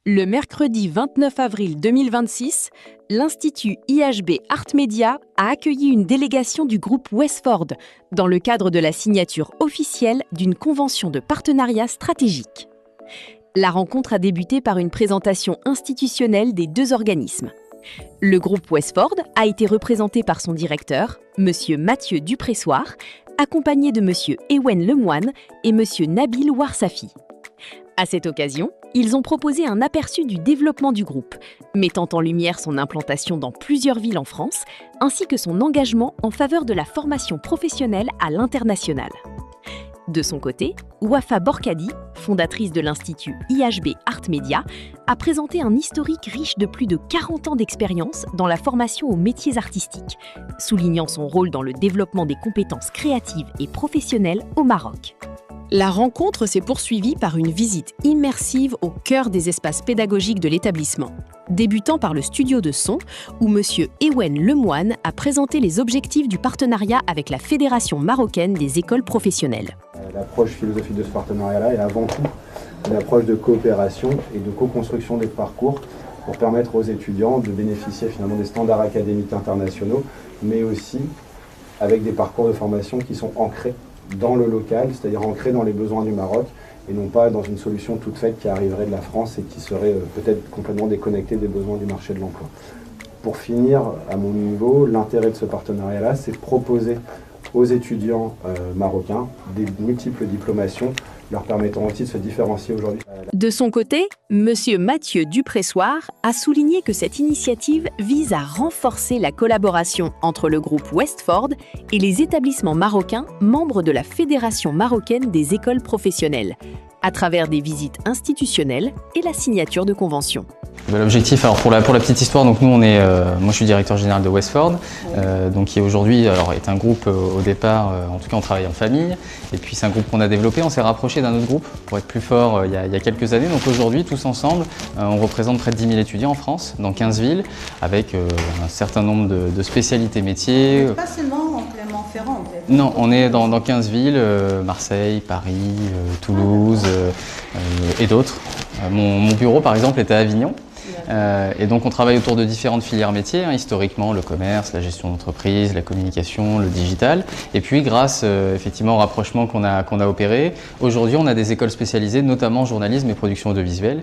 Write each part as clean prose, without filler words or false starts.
Le mercredi 29 avril 2026, l'Institut IHB Art Media a accueilli une délégation du groupe Westford dans le cadre de la signature officielle d'une convention de partenariat stratégique. La rencontre a débuté par une présentation institutionnelle des deux organismes. Le groupe Westford a été représenté par son directeur, M. Mathieu Dupressoir, accompagné de M. Ewen Lemoine et M. Nabil Warsafi. À cette occasion, ils ont proposé un aperçu du développement du groupe, mettant en lumière son implantation dans plusieurs villes en France, ainsi que son engagement en faveur de la formation professionnelle à l'international. De son côté, Wafa Borkadi, fondatrice de l'Institut IHB Art Media, a présenté un historique riche de plus de 40 ans d'expérience dans la formation aux métiers artistiques, soulignant son rôle dans le développement des compétences créatives et professionnelles au Maroc. La rencontre s'est poursuivie par une visite immersive au cœur des espaces pédagogiques de l'établissement, débutant par le studio de son où M. Ewen Lemoine a présenté les objectifs du partenariat avec la Fédération marocaine des écoles professionnelles. L'approche philosophique de ce partenariat-là est avant tout une approche de coopération et de co-construction des parcours pour permettre aux étudiants de bénéficier finalement des standards académiques internationaux, mais aussi avec des parcours de formation qui sont ancrés dans le local, c'est-à-dire ancrés dans les besoins du Maroc et non pas dans une solution toute faite qui arriverait de la France et qui serait peut-être complètement déconnectée des besoins du marché de l'emploi. Pour finir, à mon niveau, l'intérêt de ce partenariat-là, c'est de proposer aux étudiants marocains des multiples diplomations leur permettant aussi de se différencier aujourd'hui. De son côté, M. Mathieu Dupressoir a souligné que cette initiative vise à renforcer la collaboration entre le groupe Westford et les établissements marocains membres de la Fédération marocaine des écoles professionnelles, à travers des visites institutionnelles et la signature de conventions. L'objectif, alors pour la petite histoire, donc nous moi je suis directeur général de Westford, donc qui aujourd'hui est un groupe au départ, en tout cas on travaille en famille, et puis c'est un groupe qu'on a développé, on s'est rapproché d'un autre groupe pour être plus fort il y a quelques années, donc aujourd'hui tous ensemble on représente près de 10 000 étudiants en France, dans 15 villes, avec un certain nombre de spécialités métiers. Pas seulement en Clermont-Ferrand peut-être. Non, on est dans 15 villes, Marseille, Paris, Toulouse et d'autres. Mon bureau par exemple est à Avignon. Et donc on travaille autour de différentes filières métiers, historiquement le commerce, la gestion d'entreprise, la communication, le digital. Et puis grâce effectivement au rapprochement qu'on a opéré, aujourd'hui on a des écoles spécialisées, notamment en journalisme et production audiovisuelle.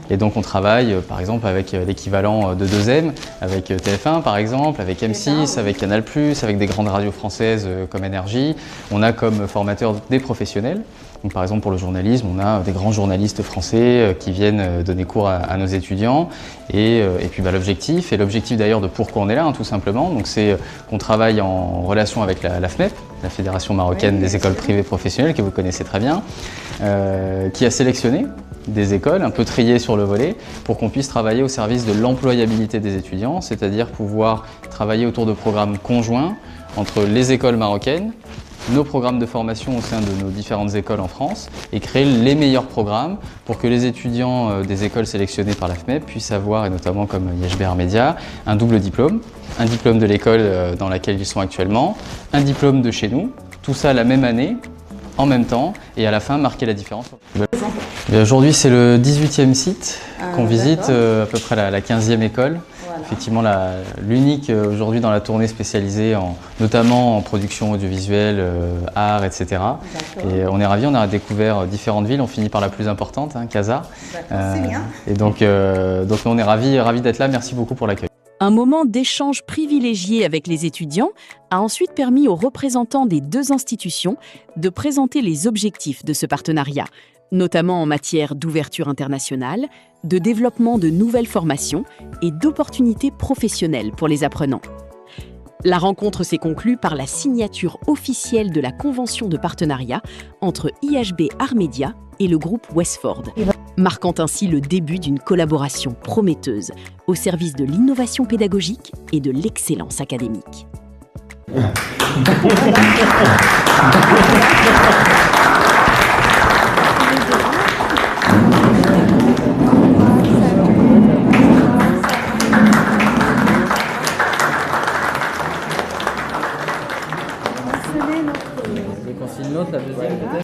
Et donc on travaille par exemple avec l'équivalent de 2M, avec TF1 par exemple, avec M6, avec Canal+, avec des grandes radios françaises comme Énergie. On a comme formateurs des professionnels. Donc, par exemple, pour le journalisme, on a des grands journalistes français qui viennent donner cours à nos étudiants. Et puis l'objectif d'ailleurs de pourquoi on est là, tout simplement, c'est qu'on travaille en relation avec la FMEP, la Fédération marocaine des écoles privées professionnelles, que vous connaissez très bien, qui a sélectionné des écoles un peu triées sur le volet pour qu'on puisse travailler au service de l'employabilité des étudiants, c'est-à-dire pouvoir travailler autour de programmes conjoints entre les écoles marocaines, nos programmes de formation au sein de nos différentes écoles en France et créer les meilleurs programmes pour que les étudiants des écoles sélectionnées par la FMEP puissent avoir, et notamment comme IHB Art Media, un double diplôme, un diplôme de l'école dans laquelle ils sont actuellement, un diplôme de chez nous, tout ça la même année, en même temps, et à la fin marquer la différence. Aujourd'hui c'est le 18e site qu'on visite, à peu près la 15e école. Voilà. Effectivement l'unique aujourd'hui dans la tournée spécialisée notamment en production audiovisuelle, art, etc. Et on est ravis, on a découvert différentes villes, on finit par la plus importante, Casa. C'est bien. Et donc on est ravis d'être là, merci beaucoup pour l'accueil. Un moment d'échange privilégié avec les étudiants a ensuite permis aux représentants des deux institutions de présenter les objectifs de ce partenariat, notamment en matière d'ouverture internationale, de développement de nouvelles formations et d'opportunités professionnelles pour les apprenants. La rencontre s'est conclue par la signature officielle de la convention de partenariat entre IHB Art Media et le groupe Westford, marquant ainsi le début d'une collaboration prometteuse au service de l'innovation pédagogique et de l'excellence académique.